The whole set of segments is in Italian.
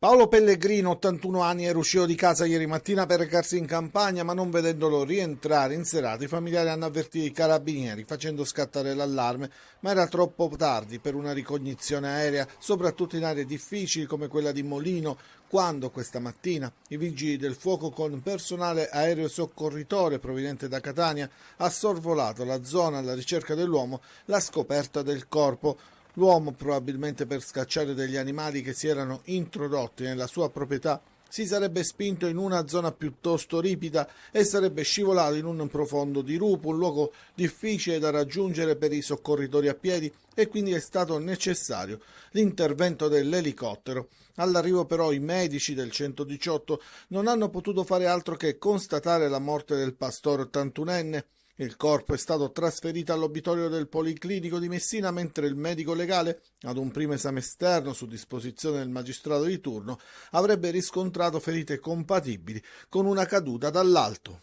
Paolo Pellegrino, 81 anni, era uscito di casa ieri mattina per recarsi in campagna, ma non vedendolo rientrare in serata, i familiari hanno avvertito i carabinieri, facendo scattare l'allarme, ma era troppo tardi per una ricognizione aerea, soprattutto in aree difficili come quella di Molino, quando questa mattina i vigili del fuoco con personale aereo soccorritore proveniente da Catania ha sorvolato la zona alla ricerca dell'uomo, la scoperta del corpo. L'uomo, probabilmente per scacciare degli animali che si erano introdotti nella sua proprietà, si sarebbe spinto in una zona piuttosto ripida e sarebbe scivolato in un profondo dirupo, un luogo difficile da raggiungere per i soccorritori a piedi, e quindi è stato necessario l'intervento dell'elicottero. All'arrivo però i medici del 118 non hanno potuto fare altro che constatare la morte del pastore 81enne. Il corpo è stato trasferito all'obitorio del Policlinico di Messina, mentre il medico legale, ad un primo esame esterno su disposizione del magistrato di turno, avrebbe riscontrato ferite compatibili con una caduta dall'alto.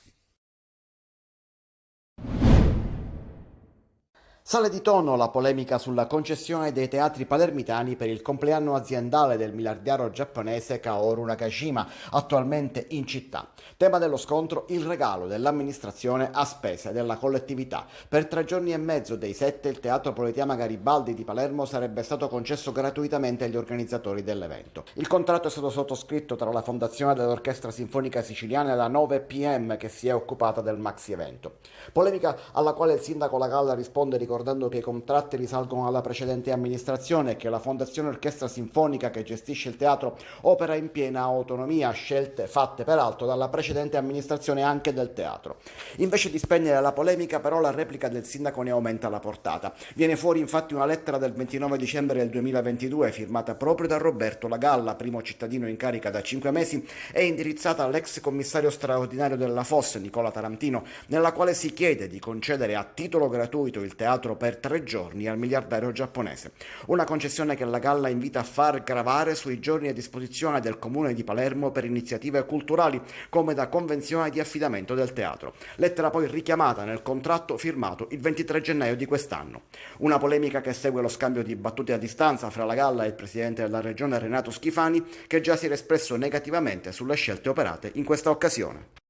Sale di tono la polemica sulla concessione dei teatri palermitani per il compleanno aziendale del miliardario giapponese Kaoru Nakashima, attualmente in città. Tema dello scontro: il regalo dell'amministrazione a spese della collettività. Per 3 giorni e mezzo dei 7 il Teatro Politeama Garibaldi di Palermo sarebbe stato concesso gratuitamente agli organizzatori dell'evento. Il contratto è stato sottoscritto tra la Fondazione dell'Orchestra Sinfonica Siciliana e la 9PM, che si è occupata del maxi evento. Polemica alla quale il sindaco La Galla risponde ricordando che i contratti risalgono alla precedente amministrazione e che la Fondazione Orchestra Sinfonica che gestisce il teatro opera in piena autonomia, scelte fatte peraltro dalla precedente amministrazione anche del teatro. Invece di spegnere la polemica, però, la replica del sindaco ne aumenta la portata. Viene fuori infatti una lettera del 29 dicembre del 2022 firmata proprio da Roberto La Galla, primo cittadino in carica da 5 mesi, e indirizzata all'ex commissario straordinario della FOS Nicola Tarantino, nella quale si chiede di concedere a titolo gratuito il teatro per 3 giorni al miliardario giapponese. Una concessione che La Galla invita a far gravare sui giorni a disposizione del comune di Palermo per iniziative culturali, come da convenzione di affidamento del teatro. Lettera poi richiamata nel contratto firmato il 23 gennaio di quest'anno. Una polemica che segue lo scambio di battute a distanza fra La Galla e il presidente della regione Renato Schifani, che già si era espresso negativamente sulle scelte operate in questa occasione.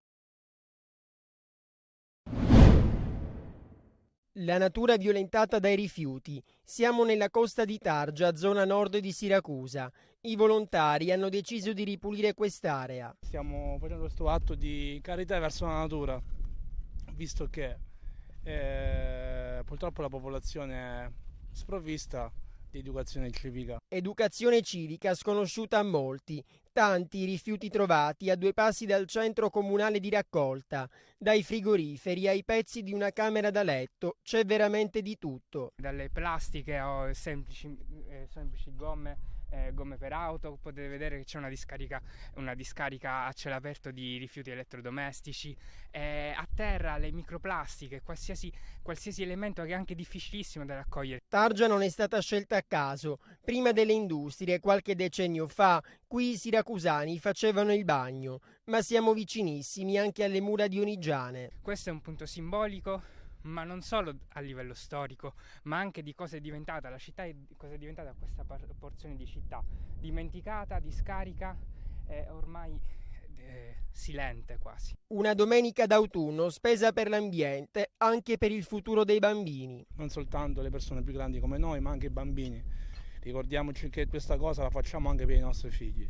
La natura violentata dai rifiuti. Siamo nella costa di Targia, zona nord di Siracusa. I volontari hanno deciso di ripulire quest'area. Stiamo facendo questo atto di carità verso la natura, visto che purtroppo la popolazione è sprovvista di educazione civica. Educazione civica sconosciuta a molti. Tanti i rifiuti trovati a 2 passi dal centro comunale di raccolta. Dai frigoriferi ai pezzi di una camera da letto c'è veramente di tutto. Dalle plastiche o semplici gomme per auto, potete vedere che c'è una discarica a cielo aperto di rifiuti elettrodomestici, a terra le microplastiche, qualsiasi elemento che è anche difficilissimo da raccogliere. Targia non è stata scelta a caso. Prima delle industrie, qualche decennio fa, qui i siracusani facevano il bagno, ma siamo vicinissimi anche alle mura dionigiane. Questo è un punto simbolico, ma non solo a livello storico, ma anche di cosa è diventata la città e cosa è diventata questa porzione di città, dimenticata, discarica, ormai silente quasi. Una domenica d'autunno spesa per l'ambiente, anche per il futuro dei bambini. Non soltanto le persone più grandi come noi, ma anche i bambini. Ricordiamoci che questa cosa la facciamo anche per i nostri figli.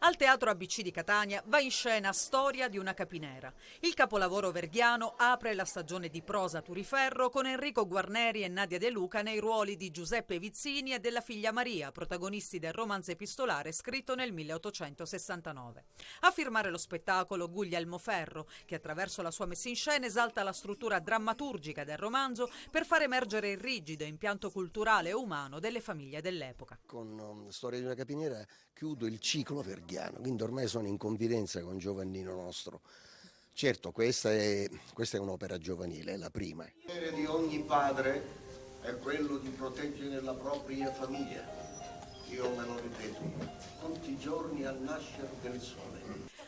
Al Teatro ABC di Catania va in scena Storia di una capinera. Il capolavoro verghiano apre la stagione di prosa turiferro con Enrico Guarneri e Nadia De Luca nei ruoli di Giuseppe Vizzini e della figlia Maria, protagonisti del romanzo epistolare scritto nel 1869. A firmare lo spettacolo Guglielmo Ferro, che attraverso la sua messa in scena esalta la struttura drammaturgica del romanzo per far emergere il rigido impianto culturale e umano delle famiglie dell'epoca. Con Storia di una capinera chiudo il ciclo verghiano, quindi ormai sono in confidenza con Giovannino nostro. Certo, questa è un'opera giovanile, è la prima. Il dovere di ogni padre è quello di proteggere la propria famiglia. Io me lo ripeto, tutti i giorni al nascere del sole.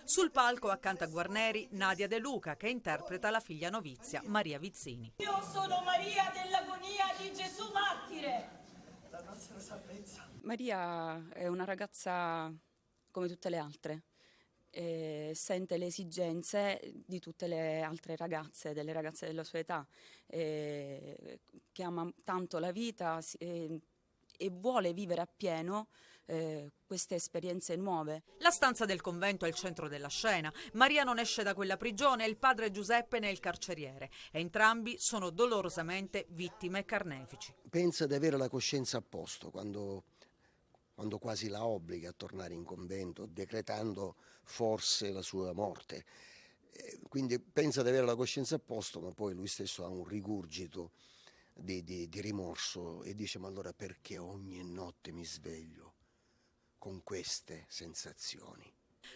Sul palco accanto a Guarneri Nadia De Luca, che interpreta la figlia novizia Maria Vizzini. Io sono Maria dell'agonia di Gesù martire. la nostra salvezza. Maria è una ragazza come tutte le altre, sente le esigenze di tutte le altre ragazze, delle ragazze della sua età, che ama tanto la vita e vuole vivere appieno queste esperienze nuove. La stanza del convento è il centro della scena. Maria non esce da quella prigione e il padre Giuseppe ne è il carceriere. Entrambi sono dolorosamente vittime e carnefici. Pensa di avere la coscienza a posto quando quasi la obbliga a tornare in convento, decretando forse la sua morte. Quindi pensa di avere la coscienza a posto, ma poi lui stesso ha un rigurgito di rimorso e dice: ma allora perché ogni notte mi sveglio con queste sensazioni?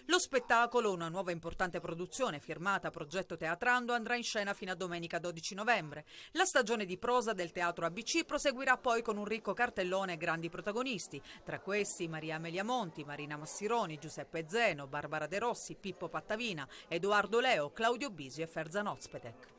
Lo spettacolo, una nuova importante produzione firmata Progetto Teatrando, andrà in scena fino a domenica 12 novembre. La stagione di prosa del Teatro ABC proseguirà poi con un ricco cartellone e grandi protagonisti. Tra questi Maria Amelia Monti, Marina Massironi, Giuseppe Zeno, Barbara De Rossi, Pippo Pattavina, Edoardo Leo, Claudio Bisio e Ferzan Ozpetek.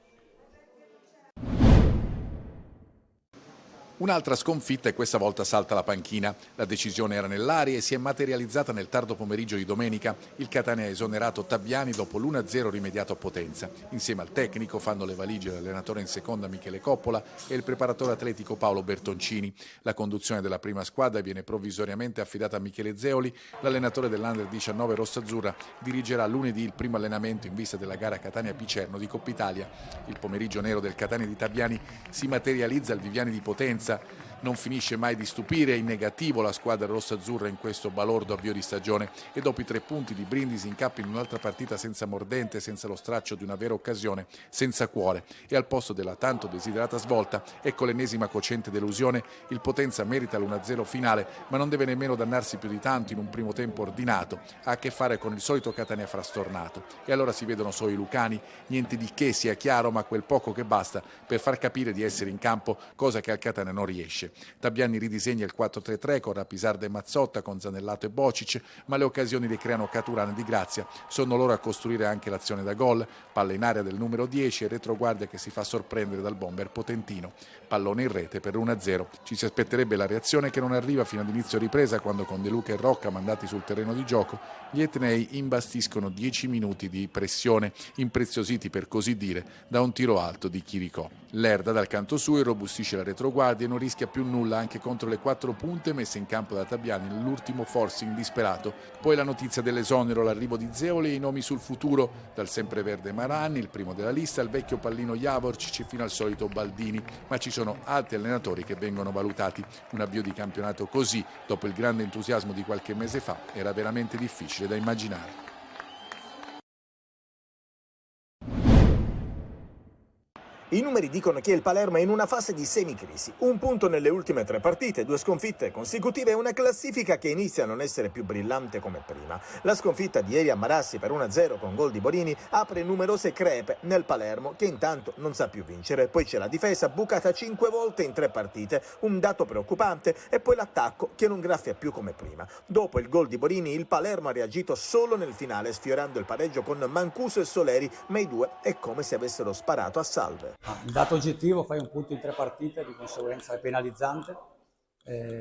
Un'altra sconfitta e questa volta salta la panchina. La decisione era nell'aria e si è materializzata nel tardo pomeriggio di domenica. Il Catania ha esonerato Tabbiani dopo l'1-0 rimediato a Potenza. Insieme al tecnico fanno le valigie l'allenatore in seconda Michele Coppola e il preparatore atletico Paolo Bertoncini. La conduzione della prima squadra viene provvisoriamente affidata a Michele Zeoli. L'allenatore dell'Under 19 rossazzurra dirigerà lunedì il primo allenamento in vista della gara Catania-Picerno di Coppa Italia. Il pomeriggio nero del Catania di Tabbiani si materializza al Viviani di Potenza. Non finisce mai di stupire, in negativo la squadra rossazzurra in questo balordo avvio di stagione e dopo i 3 punti di Brindisi incappa in un'altra partita senza mordente, senza lo straccio di una vera occasione, senza cuore, e al posto della tanto desiderata svolta, ecco l'ennesima cocente delusione. Il Potenza merita l'1-0 finale, ma non deve nemmeno dannarsi più di tanto in un primo tempo ordinato, ha a che fare con il solito Catania frastornato e allora si vedono solo i lucani, niente di che sia chiaro, ma quel poco che basta per far capire di essere in campo, cosa che al Catania non riesce. Tabbiani ridisegna il 4-3-3 con Rapisarda e Mazzotta, con Zanellato e Bocic, ma le occasioni le creano Caturana e Di Grazia. Sono loro a costruire anche l'azione da gol, palla in area del numero 10 e retroguardia che si fa sorprendere dal bomber potentino. Pallone in rete per 1-0. Ci si aspetterebbe la reazione che non arriva fino ad inizio ripresa, quando con De Luca e Rocca mandati sul terreno di gioco gli etnei imbastiscono 10 minuti di pressione, impreziositi per così dire da un tiro alto di Chiricò. Lerda dal canto suo irrobustisce la retroguardia e non rischia più nulla anche contro le 4 punte messe in campo da Tabbiani nell'ultimo forcing disperato. Poi la notizia dell'esonero, l'arrivo di Zeoli e i nomi sul futuro, dal sempreverde Maranni, il primo della lista, al vecchio pallino Javorcic fino al solito Baldini, ma ci sono altri allenatori che vengono valutati. Un avvio di campionato così, dopo il grande entusiasmo di qualche mese fa, era veramente difficile da immaginare. I numeri dicono che il Palermo è in una fase di semicrisi. 1 punto nelle ultime 3 partite, 2 sconfitte consecutive e una classifica che inizia a non essere più brillante come prima. La sconfitta di ieri a Marassi per 1-0 con gol di Borini apre numerose crepe nel Palermo, che intanto non sa più vincere. Poi c'è la difesa bucata 5 volte in 3 partite, un dato preoccupante, e poi l'attacco che non graffia più come prima. Dopo il gol di Borini il Palermo ha reagito solo nel finale, sfiorando il pareggio con Mancuso e Soleri, ma i due è come se avessero sparato a salve. Il dato oggettivo: fai 1 punto in 3 partite, di conseguenza è penalizzante.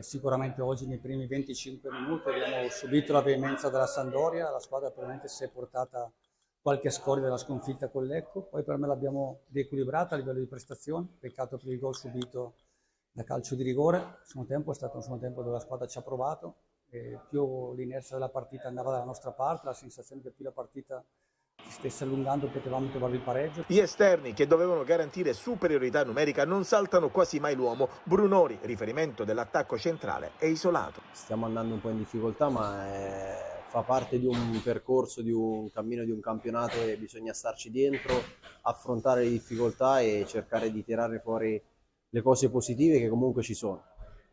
Sicuramente oggi nei primi 25 minuti abbiamo subito la veemenza della Sampdoria, la squadra probabilmente si è portata qualche scoria della sconfitta con Lecco, poi per me l'abbiamo riequilibrata a livello di prestazione, peccato per il gol subito da calcio di rigore. Il secondo tempo è stato un secondo tempo dove la squadra ci ha provato, più l'inerzia della partita andava dalla nostra parte, la sensazione che più la partita si stesse allungando potevamo trovare il pareggio. Gli esterni, che dovevano garantire superiorità numerica, non saltano quasi mai l'uomo. Brunori, riferimento dell'attacco centrale, è isolato. Stiamo andando un po' in difficoltà, ma fa parte di un percorso, di un cammino, di un campionato, e bisogna starci dentro, affrontare le difficoltà e cercare di tirare fuori le cose positive che comunque ci sono.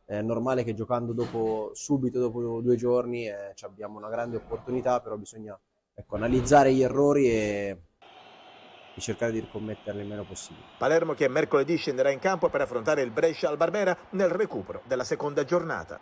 È normale che giocando subito dopo 2 giorni abbiamo una grande opportunità, però bisogna analizzare gli errori e cercare di ricommetterli il meno possibile. Palermo che mercoledì scenderà in campo per affrontare il Brescia al Barbera nel recupero della seconda giornata.